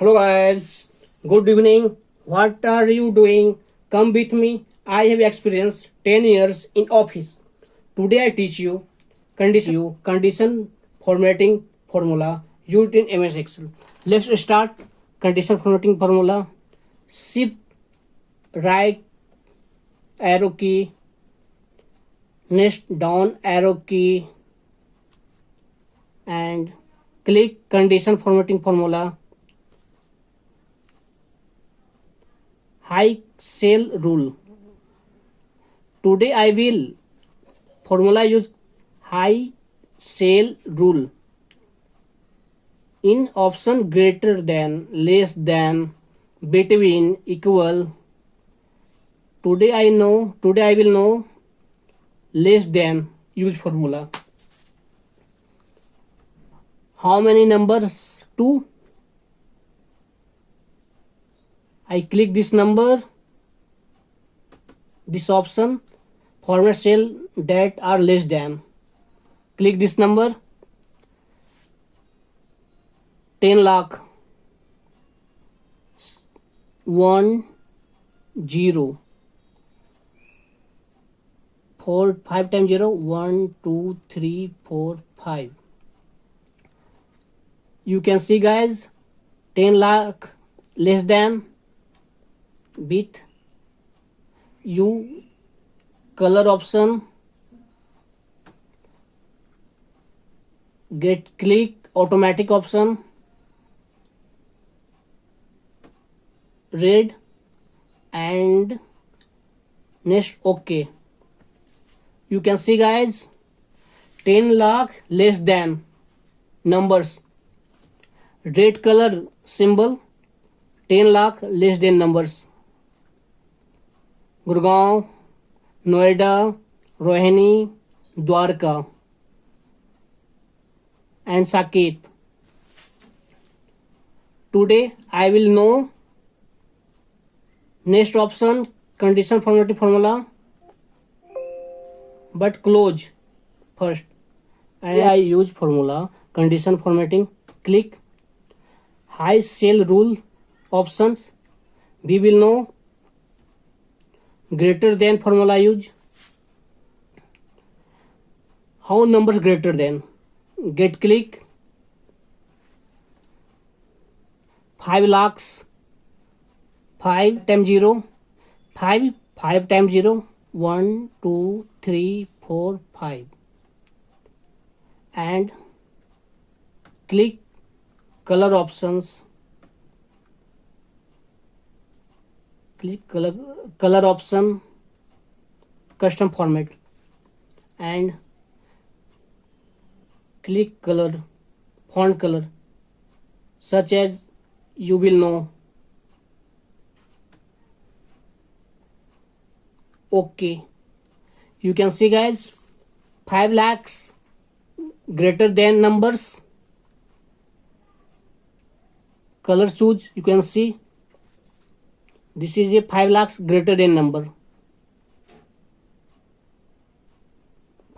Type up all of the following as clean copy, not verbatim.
Hello guys, good evening. What are you doing? Come with me. I have experienced 10 years in office. Today I teach you condition formatting formula used in MS Excel. Let's start. Condition formatting formula. Shift right arrow key, next down arrow key and click condition formatting formula. High cell rule. Today I will formula use high cell rule in option greater than, less than, between, equal. Today I will know less than use formula. How many numbers? 2. I click this number, this option, format cell that are less than. Click this number, 10 lakh, 1, 0, 4, 5 times 0, 1, 2, 3, 4, 5. You can see guys, 10 lakh less than with you color option, get click automatic option, red and next OK. You can see guys, 10 lakh less than numbers, red color symbol, 10 lakh less than numbers. Gurgaon, Noida, Rohini, Dwarka and Saket. Today I will know next option condition formatting formula, but close first. And I use formula condition formatting. Click high cell rule options. We will know greater than formula use. How numbers greater than? Get click 5 lakhs, 5 times 0, 5 times 0, 1, 2, 3, 4, 5 and click color options, click color option, custom format and click color, font color such as you will know. OK. You can see guys, 5 lakhs greater than numbers, color choose. You can see this is a 5 lakhs greater than number,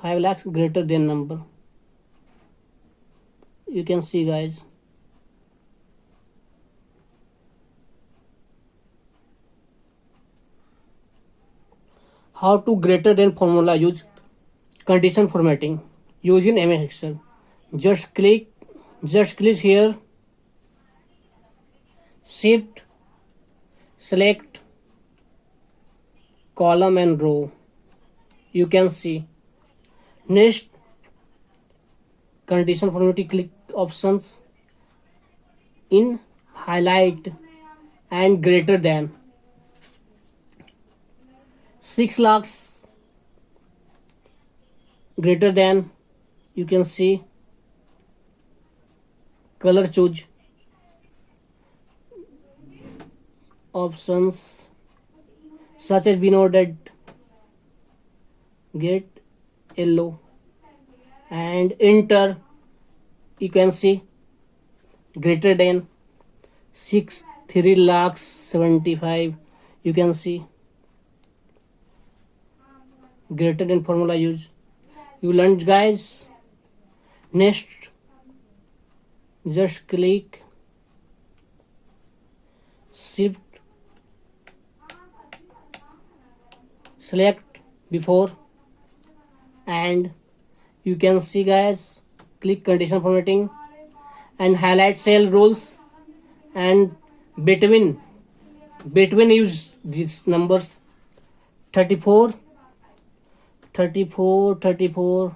5 lakhs greater than number. You can see guys, how to greater than formula use condition formatting using MS Excel. Just click here, shift select column and row. You can see next condition formatting, click options in highlight and greater than 6 lakhs greater than. You can see color choose options such as we know that get yellow and enter. You can see greater than 3 lakhs 75. You can see greater than formula use. You learned guys. Next just click shift select before, and you can see guys, click conditional formatting and highlight cell rules, and between use these numbers 34,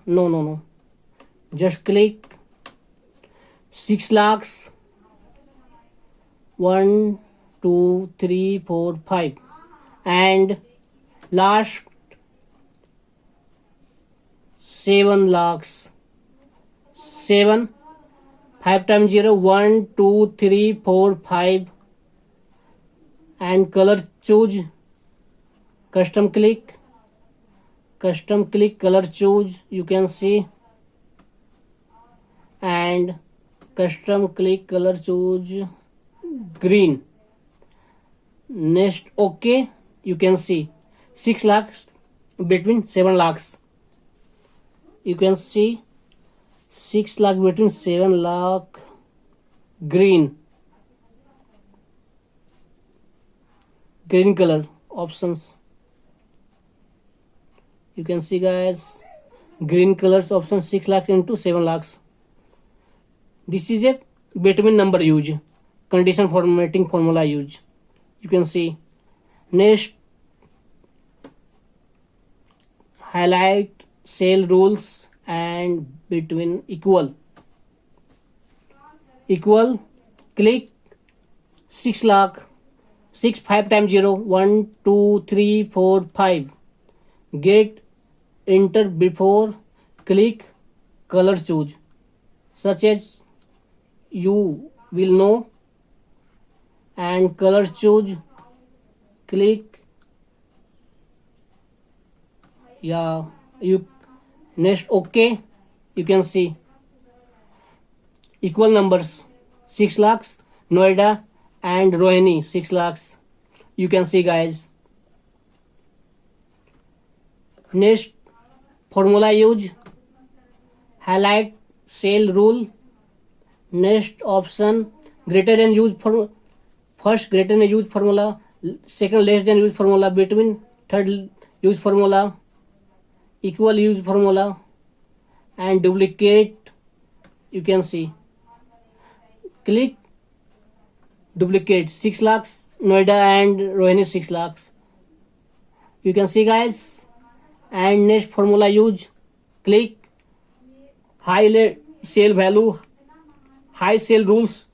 no, just click 6 lakhs 1 2 3 4 5, and last 7 lakhs 7 5 times 0 1 2 3 4 5, and color choose, custom click color choose, you can see, and custom click color choose green. Next okay, you can see 6 lakhs between 7 lakhs, you can see 6 lakh between 7 lakh green color options, you can see guys, green colors option 6 lakhs into 7 lakhs. This is a between number use, condition formatting formula use, you can see. Next, highlight cell rules and between equal, click 6 lakh 6 5 times 0 1 2 3 4 5, get enter before, click color choose such as you will know, and color choose, click you. Next okay, you can see equal numbers 6 lakhs Noida and Rohini 6 lakhs, you can see guys. Next, formula use, highlight cell rule. Next option, greater than use for first, greater than use formula, second less than use formula, between third use formula, equal use formula, and duplicate, you can see. Click duplicate 6 lakhs Noida and Rohini 6 lakhs, you can see guys. And next formula use, click high cell value, high cell rules,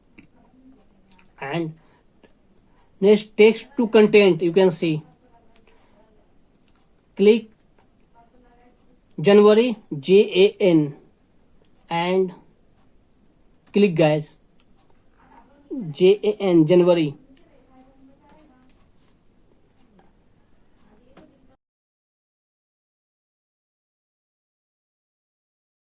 and next text to content, you can see, click January JAN and click guys JAN January,